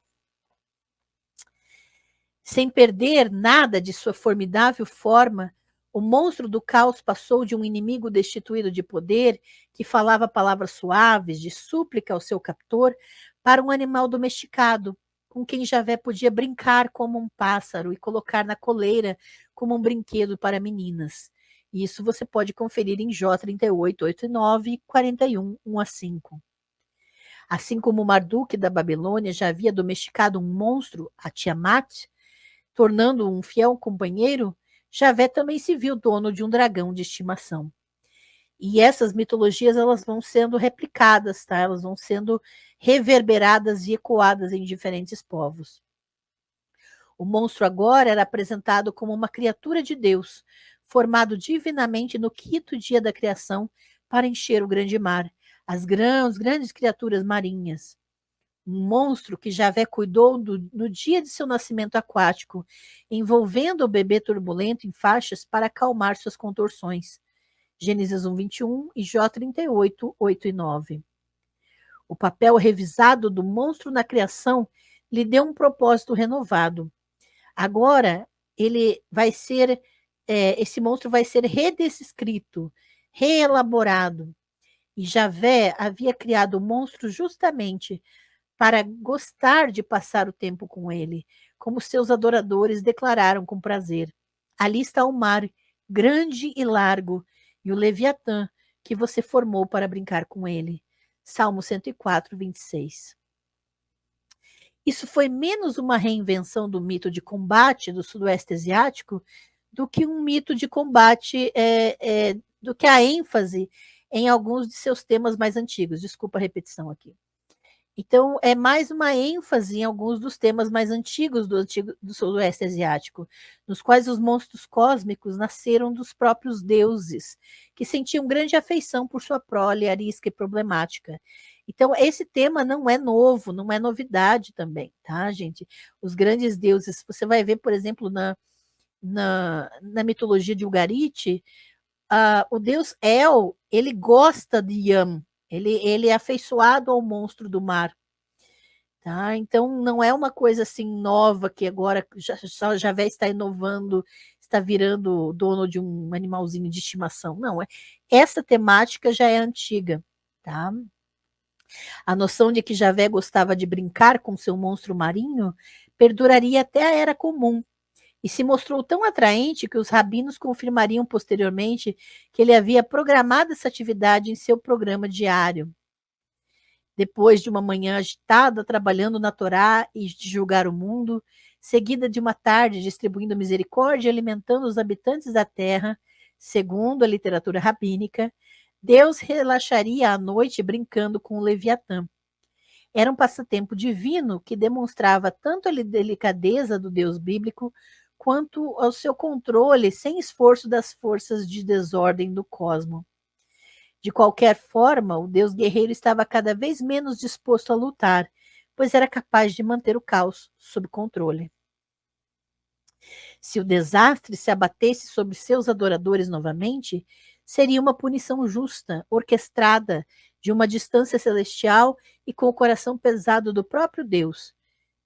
Sem perder nada de sua formidável forma, o monstro do caos passou de um inimigo destituído de poder, que falava palavras suaves, de súplica ao seu captor, para um animal domesticado, com quem Javé podia brincar como um pássaro e colocar na coleira como um brinquedo para meninas. Isso você pode conferir em Jó 38, 8 e 9, 41, 1 a 5. Assim como Marduk da Babilônia já havia domesticado um monstro, a Tiamat, tornando-o um fiel companheiro, Javé também se viu dono de um dragão de estimação. E essas mitologias elas vão sendo replicadas, tá? Elas vão sendo reverberadas e ecoadas em diferentes povos. O monstro agora era apresentado como uma criatura de Deus, formado divinamente no quinto dia da criação para encher o grande mar, as grandes criaturas marinhas. Um monstro que Javé cuidou no dia de seu nascimento aquático, envolvendo o bebê turbulento em faixas para acalmar suas contorções. Gênesis 1, 21 e Jó 38, 8 e 9. O papel revisado do monstro na criação lhe deu um propósito renovado. Agora, esse monstro vai ser redescrito, reelaborado. E Javé havia criado o monstro justamente para gostar de passar o tempo com ele, como seus adoradores declararam com prazer. Ali está o mar, grande e largo, e o Leviatã, que você formou para brincar com ele. Salmo 104, 26. Isso foi menos uma reinvenção do mito de combate do Sudoeste Asiático do que um mito de combate, do que a ênfase em alguns de seus temas mais antigos. Desculpa a repetição aqui. Então, é mais uma ênfase em alguns dos temas mais antigos do Sudoeste Asiático, nos quais os monstros cósmicos nasceram dos próprios deuses, que sentiam grande afeição por sua prole arisca e problemática. Então, esse tema não é novo, não é novidade também, tá, gente? Os grandes deuses, você vai ver, por exemplo, na mitologia de Ugarit, o deus El, ele gosta de Yam, ele é afeiçoado ao monstro do mar. Tá? Então, não é uma coisa assim nova que agora Javé está inovando, está virando dono de um animalzinho de estimação. Não, essa temática já é antiga. Tá? A noção de que Javé gostava de brincar com seu monstro marinho perduraria até a Era Comum e se mostrou tão atraente que os rabinos confirmariam posteriormente que ele havia programado essa atividade em seu programa diário. Depois de uma manhã agitada, trabalhando na Torá e de julgar o mundo, seguida de uma tarde distribuindo misericórdia e alimentando os habitantes da terra, segundo a literatura rabínica, Deus relaxaria à noite brincando com o Leviatã. Era um passatempo divino que demonstrava tanto a delicadeza do Deus bíblico quanto ao seu controle sem esforço das forças de desordem do cosmos. De qualquer forma, o Deus guerreiro estava cada vez menos disposto a lutar, pois era capaz de manter o caos sob controle. Se o desastre se abatesse sobre seus adoradores novamente, seria uma punição justa, orquestrada de uma distância celestial e com o coração pesado do próprio Deus.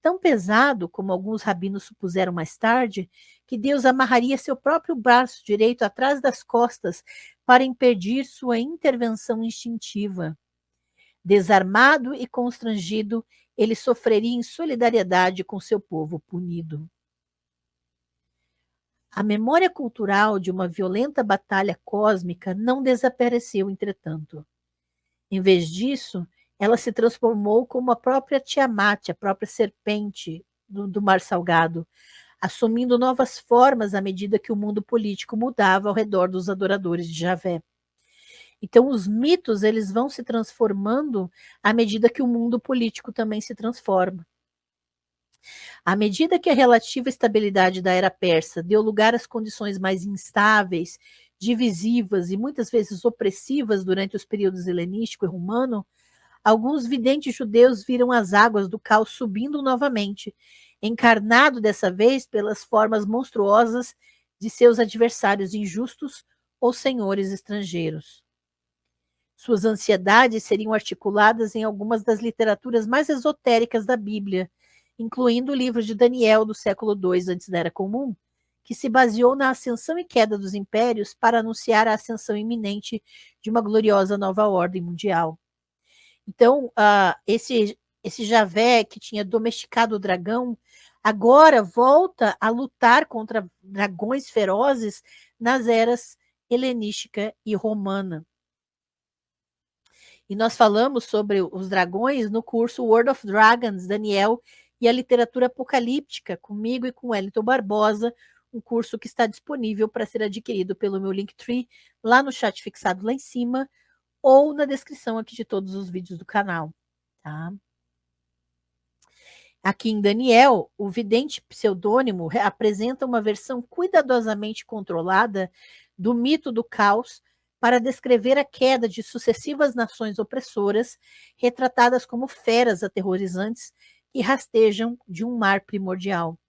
Tão pesado, como alguns rabinos supuseram mais tarde, que Deus amarraria seu próprio braço direito atrás das costas para impedir sua intervenção instintiva. Desarmado e constrangido, ele sofreria em solidariedade com seu povo punido. A memória cultural de uma violenta batalha cósmica não desapareceu, entretanto. Em vez disso, ela se transformou como a própria Tiamat, a própria serpente do Mar Salgado, assumindo novas formas à medida que o mundo político mudava ao redor dos adoradores de Javé. Então, os mitos eles vão se transformando à medida que o mundo político também se transforma. À medida que a relativa estabilidade da era persa deu lugar às condições mais instáveis, divisivas e muitas vezes opressivas durante os períodos helenístico e romano, alguns videntes judeus viram as águas do caos subindo novamente, encarnado dessa vez pelas formas monstruosas de seus adversários injustos ou senhores estrangeiros. Suas ansiedades seriam articuladas em algumas das literaturas mais esotéricas da Bíblia, incluindo o livro de Daniel do século II antes da Era Comum, que se baseou na ascensão e queda dos impérios para anunciar a ascensão iminente de uma gloriosa nova ordem mundial. Então, esse Javé que tinha domesticado o dragão, agora volta a lutar contra dragões ferozes nas eras helenística e romana. E nós falamos sobre os dragões no curso World of Dragons, Daniel e a literatura apocalíptica, comigo e com Wellington Barbosa, um curso que está disponível para ser adquirido pelo meu Linktree, lá no chat fixado lá em cima, ou na descrição aqui de todos os vídeos do canal. Tá? Aqui em Daniel, o vidente pseudônimo apresenta uma versão cuidadosamente controlada do mito do caos para descrever a queda de sucessivas nações opressoras, retratadas como feras aterrorizantes que rastejam de um mar primordial.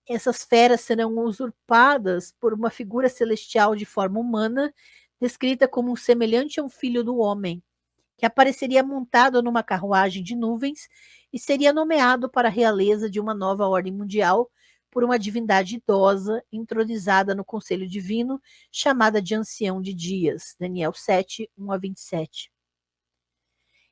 Essas feras serão usurpadas por uma figura celestial de forma humana, descrita como semelhante a um filho do homem, que apareceria montado numa carruagem de nuvens e seria nomeado para a realeza de uma nova ordem mundial por uma divindade idosa entronizada no conselho divino, chamada de Ancião de Dias, Daniel 7, 1-27.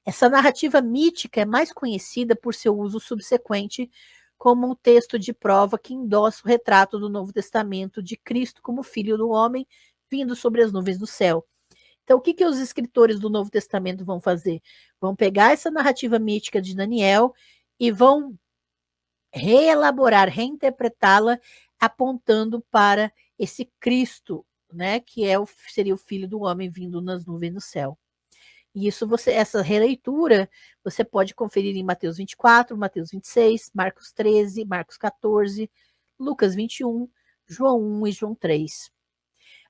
Essa narrativa mítica é mais conhecida por seu uso subsequente como um texto de prova que endossa o retrato do Novo Testamento de Cristo como Filho do Homem vindo sobre as nuvens do céu. Então, o que os escritores do Novo Testamento vão fazer? Vão pegar essa narrativa mítica de Daniel e vão reelaborar, reinterpretá-la, apontando para esse Cristo, né, que seria o Filho do Homem vindo nas nuvens do céu. E essa releitura, você pode conferir em Mateus 24, Mateus 26, Marcos 13, Marcos 14, Lucas 21, João 1 e João 3.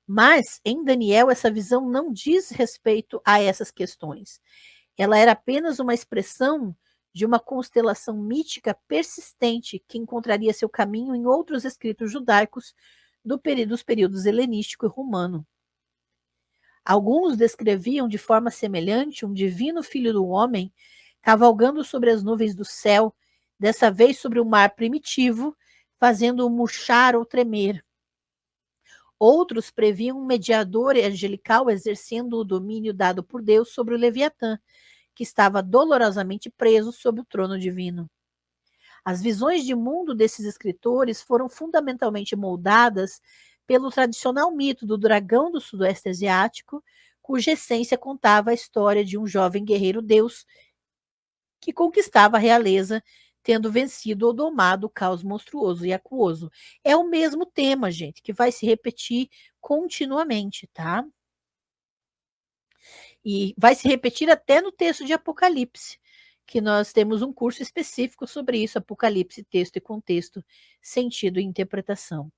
Mas, em Daniel, essa visão não diz respeito a essas questões. Ela era apenas uma expressão de uma constelação mítica persistente que encontraria seu caminho em outros escritos judaicos dos períodos helenístico e romano. Alguns descreviam de forma semelhante um divino filho do homem cavalgando sobre as nuvens do céu, dessa vez sobre o mar primitivo, fazendo-o murchar ou tremer. Outros previam um mediador angelical exercendo o domínio dado por Deus sobre o Leviatã, que estava dolorosamente preso sob o trono divino. As visões de mundo desses escritores foram fundamentalmente moldadas pelo tradicional mito do dragão do sudoeste asiático, cuja essência contava a história de um jovem guerreiro deus que conquistava a realeza, tendo vencido ou domado o caos monstruoso e aquoso. É o mesmo tema, gente, que vai se repetir continuamente, tá? E vai se repetir até no texto de Apocalipse, que nós temos um curso específico sobre isso, Apocalipse, texto e contexto, sentido e interpretação.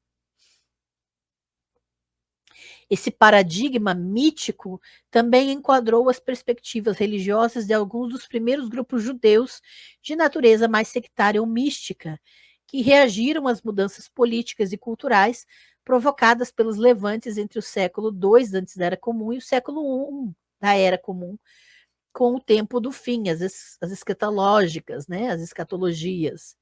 Esse paradigma mítico também enquadrou as perspectivas religiosas de alguns dos primeiros grupos judeus de natureza mais sectária ou mística, que reagiram às mudanças políticas e culturais provocadas pelos levantes entre o século II antes da Era Comum e o século I da Era Comum, com o tempo do fim, as escatológicas, né, as escatologias.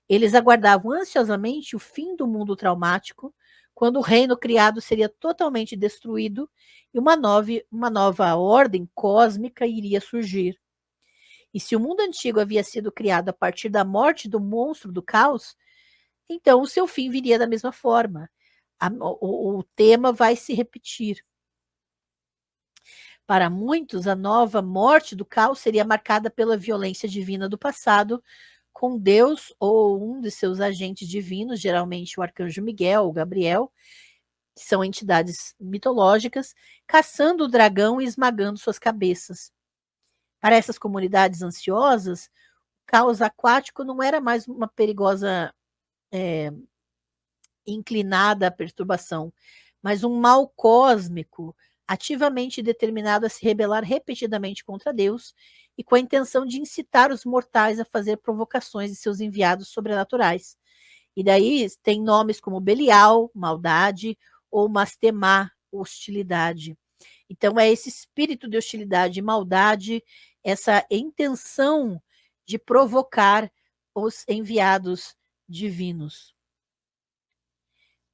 Eles aguardavam ansiosamente o fim do mundo traumático, quando o reino criado seria totalmente destruído e uma nova ordem cósmica iria surgir. E se o mundo antigo havia sido criado a partir da morte do monstro do caos, então o seu fim viria da mesma forma. O tema vai se repetir. Para muitos, a nova morte do caos seria marcada pela violência divina do passado, com Deus ou um de seus agentes divinos, geralmente o arcanjo Miguel ou Gabriel, que são entidades mitológicas, caçando o dragão e esmagando suas cabeças. Para essas comunidades ansiosas, o caos aquático não era mais uma perigosa inclinada à perturbação, mas um mal cósmico ativamente determinado a se rebelar repetidamente contra Deus e com a intenção de incitar os mortais a fazer provocações de seus enviados sobrenaturais. E daí tem nomes como Belial, maldade, ou Mastemá, hostilidade. Então é esse espírito de hostilidade e maldade, essa intenção de provocar os enviados divinos.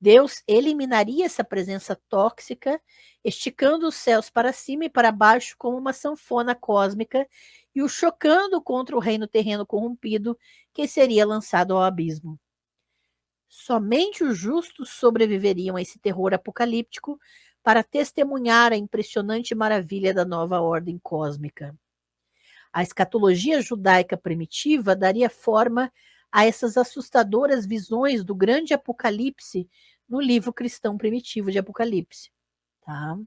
Deus eliminaria essa presença tóxica, esticando os céus para cima e para baixo como uma sanfona cósmica e o chocando contra o reino terreno corrompido que seria lançado ao abismo. Somente os justos sobreviveriam a esse terror apocalíptico para testemunhar a impressionante maravilha da nova ordem cósmica. A escatologia judaica primitiva daria forma a essas assustadoras visões do grande Apocalipse no livro cristão primitivo de Apocalipse. Tá?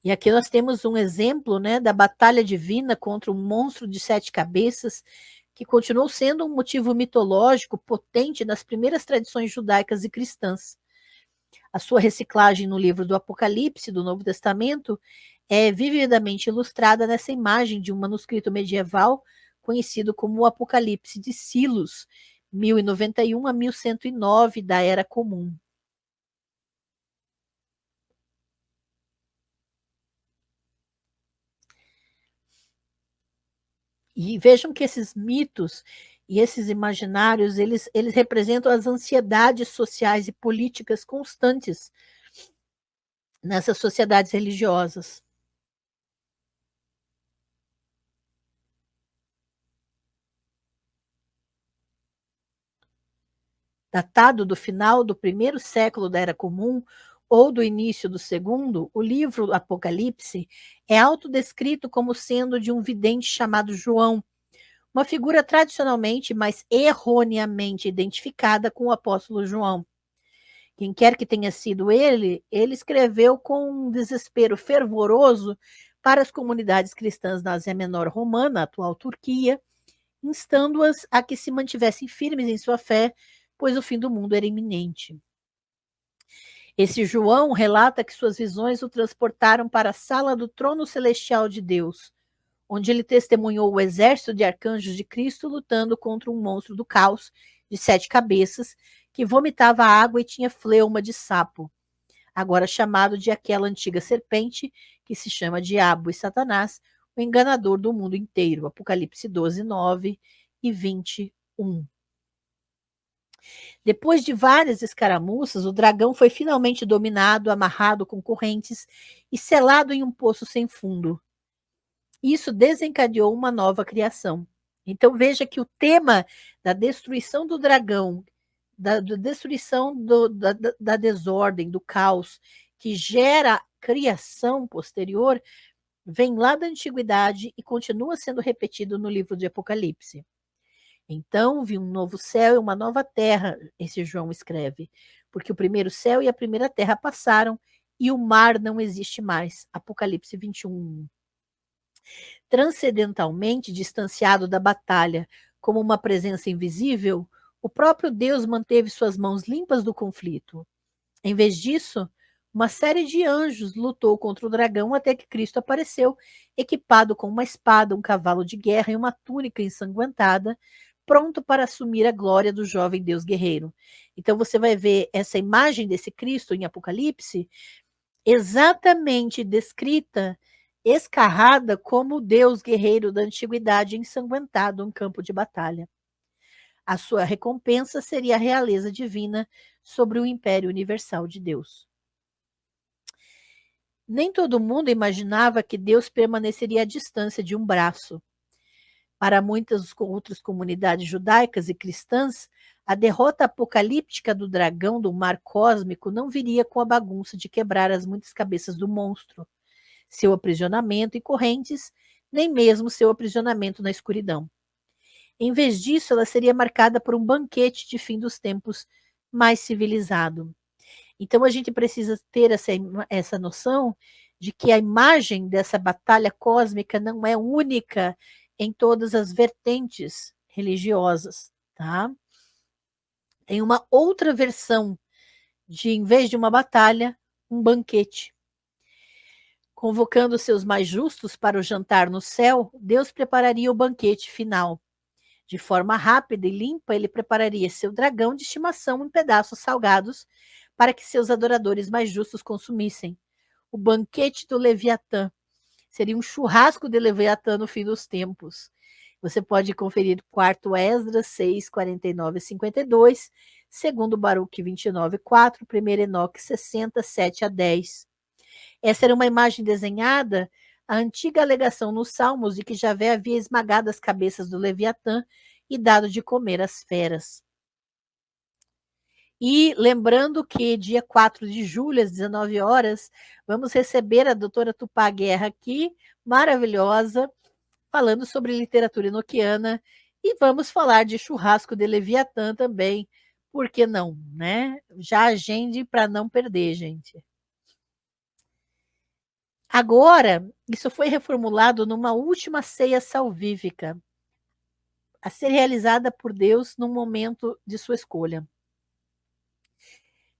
E aqui nós temos um exemplo, né, da batalha divina contra um monstro de 7 cabeças, que continuou sendo um motivo mitológico potente nas primeiras tradições judaicas e cristãs. A sua reciclagem no livro do Apocalipse do Novo Testamento é vividamente ilustrada nessa imagem de um manuscrito medieval conhecido como o Apocalipse de Silos, 1091 a 1109 da Era Comum. E vejam que esses mitos e esses imaginários, eles representam as ansiedades sociais e políticas constantes nessas sociedades religiosas. Datado do final do primeiro século da Era Comum ou do início do segundo, o livro Apocalipse é autodescrito como sendo de um vidente chamado João, uma figura tradicionalmente, mas erroneamente identificada com o apóstolo João. Quem quer que tenha sido ele escreveu com um desespero fervoroso para as comunidades cristãs na Ásia Menor Romana, atual Turquia, instando-as a que se mantivessem firmes em sua fé, pois o fim do mundo era iminente. Esse João relata que suas visões o transportaram para a sala do trono celestial de Deus, onde ele testemunhou o exército de arcanjos de Cristo lutando contra um monstro do caos de 7 cabeças, que vomitava água e tinha fleuma de sapo, agora chamado de aquela antiga serpente que se chama Diabo e Satanás, o enganador do mundo inteiro. Apocalipse 12, 9 e 21. Depois de várias escaramuças, o dragão foi finalmente dominado, amarrado com correntes e selado em um poço sem fundo. Isso desencadeou uma nova criação. Então veja que o tema da destruição do dragão, da destruição da desordem, do caos, que gera criação posterior, vem lá da antiguidade e continua sendo repetido no livro de Apocalipse. Então vi um novo céu e uma nova terra, esse João escreve, porque o primeiro céu e a primeira terra passaram e o mar não existe mais. Apocalipse 21. Transcendentalmente distanciado da batalha, como uma presença invisível, o próprio Deus manteve suas mãos limpas do conflito. Em vez disso, uma série de anjos lutou contra o dragão até que Cristo apareceu, equipado com uma espada, um cavalo de guerra e uma túnica ensanguentada, pronto para assumir a glória do jovem Deus guerreiro. Então você vai ver essa imagem desse Cristo em Apocalipse exatamente descrita, escarrada como o Deus guerreiro da antiguidade ensanguentado em campo de batalha. A sua recompensa seria a realeza divina sobre o império universal de Deus. Nem todo mundo imaginava que Deus permaneceria à distância de um braço. Para muitas outras comunidades judaicas e cristãs, a derrota apocalíptica do dragão do mar cósmico não viria com a bagunça de quebrar as muitas cabeças do monstro, seu aprisionamento em correntes, nem mesmo seu aprisionamento na escuridão. Em vez disso, ela seria marcada por um banquete de fim dos tempos mais civilizado. Então a gente precisa ter essa noção de que a imagem dessa batalha cósmica não é única em todas as vertentes religiosas, tá? Tem uma outra versão de, em vez de uma batalha, um banquete. Convocando seus mais justos para o jantar no céu, Deus prepararia o banquete final. De forma rápida e limpa, ele prepararia seu dragão de estimação em pedaços salgados para que seus adoradores mais justos consumissem. O banquete do Leviatã. Seria um churrasco de Leviatã no fim dos tempos. Você pode conferir 4 Esdras 6, 49 e 52, 2 Baruque 29, 4, 1 Enoque 60, 7 a 10. Essa era uma imagem desenhada, a antiga alegação nos Salmos de que Javé havia esmagado as cabeças do Leviatã e dado de comer às feras. E lembrando que dia 4 de julho, às 19 horas, vamos receber a doutora Tupá Guerra aqui, maravilhosa, falando sobre literatura enoquiana, e vamos falar de churrasco de Leviatã também, por que não, né? Já agende para não perder, gente. Agora, isso foi reformulado numa última ceia salvífica, a ser realizada por Deus num momento de sua escolha.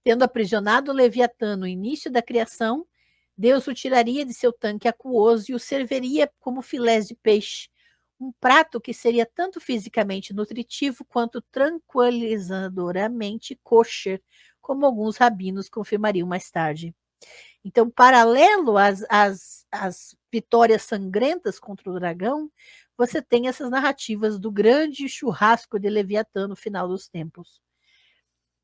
Tendo aprisionado o Leviatã no início da criação, Deus o tiraria de seu tanque aquoso e o serviria como filés de peixe, um prato que seria tanto fisicamente nutritivo quanto tranquilizadoramente kosher, como alguns rabinos confirmariam mais tarde. Então, paralelo às vitórias sangrentas contra o dragão, você tem essas narrativas do grande churrasco de Leviatã no final dos tempos.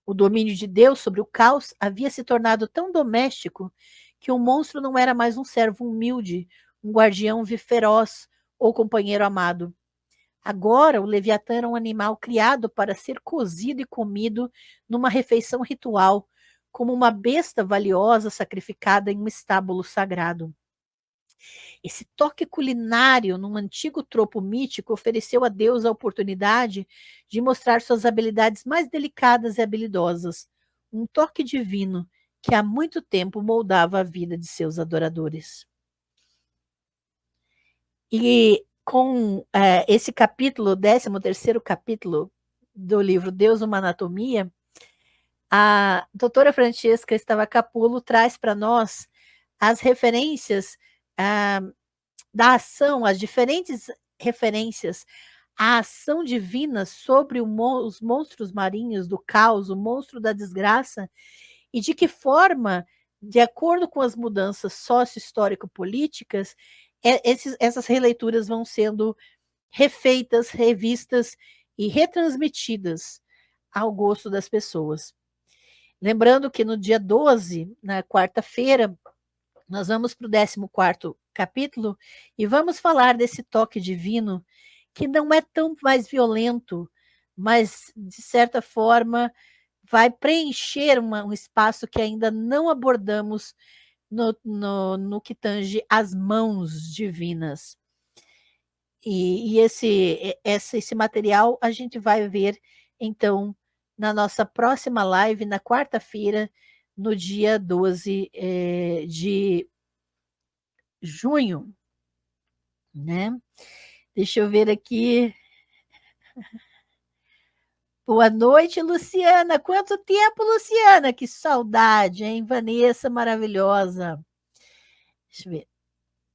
O domínio de Deus sobre o caos havia se tornado tão doméstico que o monstro não era mais um servo humilde, um guardião feroz ou companheiro amado. Agora, o Leviatã era um animal criado para ser cozido e comido numa refeição ritual, como uma besta valiosa sacrificada em um estábulo sagrado. Esse toque culinário num antigo tropo mítico ofereceu a Deus a oportunidade de mostrar suas habilidades mais delicadas e habilidosas, um toque divino que há muito tempo moldava a vida de seus adoradores. E com esse capítulo, o 13º capítulo do livro Deus, uma Anatomia, a doutora Francesca Stavacapulo traz para nós as referências da ação, as diferentes referências à ação divina sobre os monstros marinhos do caos, o monstro da desgraça, e de que forma, de acordo com as mudanças sócio-histórico-políticas, essas releituras vão sendo refeitas, revistas e retransmitidas ao gosto das pessoas. Lembrando que no dia 12, na quarta-feira, nós vamos para o 14º capítulo e vamos falar desse toque divino que não é tão mais violento, mas, de certa forma, vai preencher um espaço que ainda não abordamos no que tange as mãos divinas. E esse material a gente vai ver, então, na nossa próxima live, na quarta-feira, no dia 12 de junho, né? Deixa eu ver aqui. Boa noite, Luciana. Quanto tempo, Luciana? Que saudade, hein? Vanessa maravilhosa. Deixa eu ver.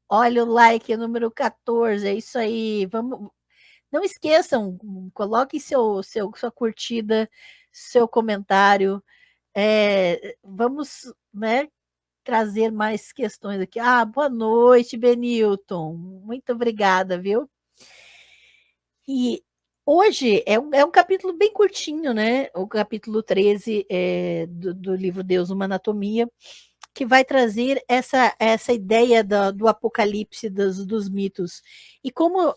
Olha o like número 14, é isso aí. Vamos, não esqueçam, coloquem sua curtida, seu comentário. Vamos, né, trazer mais questões aqui. Boa noite, Benilton. Muito obrigada, viu? E hoje é um capítulo bem curtinho, né? O capítulo 13 do livro Deus, uma Anatomia, que vai trazer essa ideia do apocalipse dos mitos. E como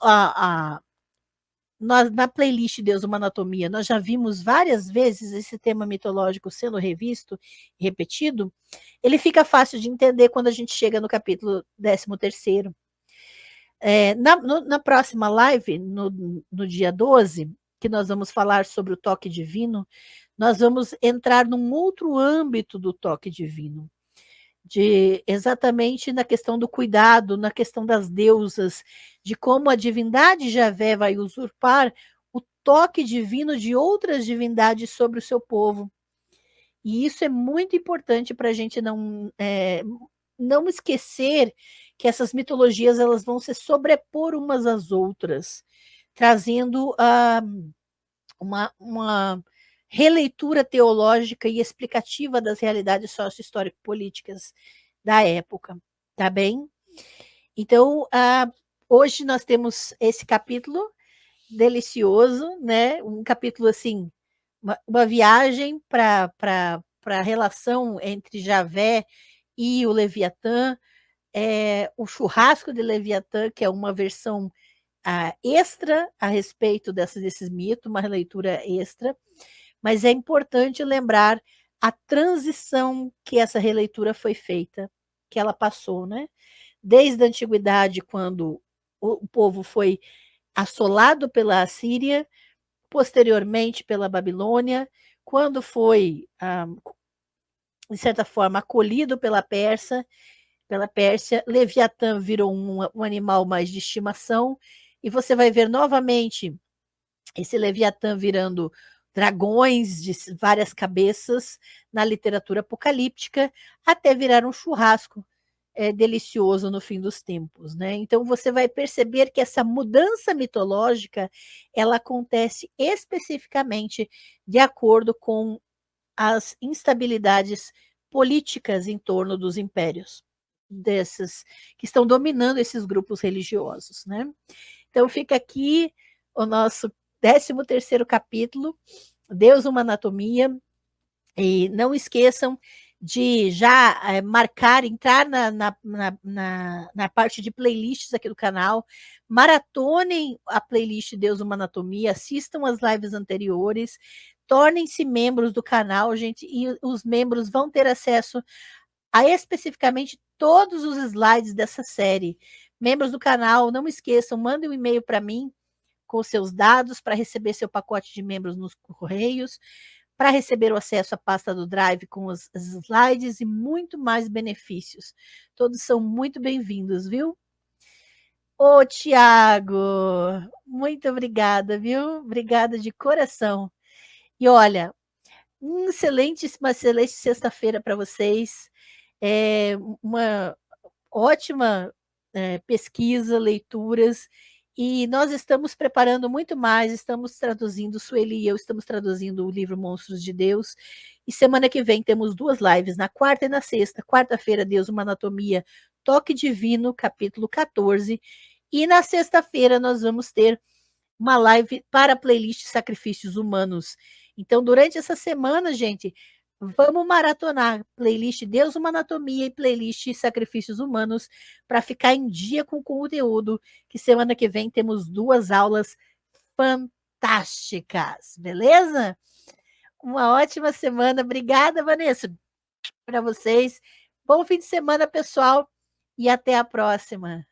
nós, na playlist Deus, uma Anatomia, nós já vimos várias vezes esse tema mitológico sendo revisto e repetido, ele fica fácil de entender quando a gente chega no capítulo 13º. Na próxima live, no dia 12, que nós vamos falar sobre o toque divino, nós vamos entrar num outro âmbito do toque divino, exatamente na questão do cuidado, na questão das deusas, de como a divindade Javé vai usurpar o toque divino de outras divindades sobre o seu povo. E isso é muito importante para a gente não esquecer que essas mitologias elas vão se sobrepor umas às outras, trazendo uma releitura teológica e explicativa das realidades socio-histórico-políticas da época, tá bem? Então, hoje nós temos esse capítulo delicioso, né? Um capítulo assim, uma viagem para a relação entre Javé e o Leviatã, o churrasco de Leviatã, que é uma versão extra a respeito desses mitos, uma leitura extra, mas é importante lembrar a transição que essa releitura foi feita, que ela passou, né? Desde a antiguidade, quando o povo foi assolado pela Assíria, posteriormente pela Babilônia, quando foi, de certa forma, acolhido pela Pérsia, Leviatã virou um animal mais de estimação, e você vai ver novamente esse Leviatã virando dragões de várias cabeças na literatura apocalíptica, até virar um churrasco delicioso no fim dos tempos, né? Então você vai perceber que essa mudança mitológica ela acontece especificamente de acordo com as instabilidades políticas em torno dos impérios desses que estão dominando esses grupos religiosos, né? Então fica aqui o nosso 13º capítulo, Deus, uma Anatomia, e não esqueçam de já marcar, entrar na parte de playlists aqui do canal, maratonem a playlist Deus, uma Anatomia, assistam as lives anteriores, tornem-se membros do canal, gente, e os membros vão ter acesso a especificamente todos os slides dessa série. Membros do canal, não esqueçam, mandem um e-mail para mim com seus dados para receber seu pacote de membros nos correios, para receber o acesso à pasta do Drive com os slides e muito mais benefícios. Todos são muito bem-vindos, viu? Ô, Tiago, muito obrigada, viu? Obrigada de coração. E olha, uma excelente sexta-feira para vocês. Uma ótima pesquisa, leituras, e nós estamos preparando muito mais, estamos traduzindo, Sueli e eu estamos traduzindo o livro Monstros de Deus, e semana que vem temos 2 lives, na quarta e na sexta. Quarta-feira, Deus, uma anatomia, toque divino, capítulo 14, e na sexta-feira nós vamos ter uma live para a playlist Sacrifícios Humanos. Então, durante essa semana, gente, vamos maratonar playlist Deus, uma anatomia e playlist Sacrifícios Humanos para ficar em dia com o conteúdo, que semana que vem temos 2 aulas fantásticas, beleza? Uma ótima semana. Obrigada, Vanessa, para vocês. Bom fim de semana, pessoal, e até a próxima.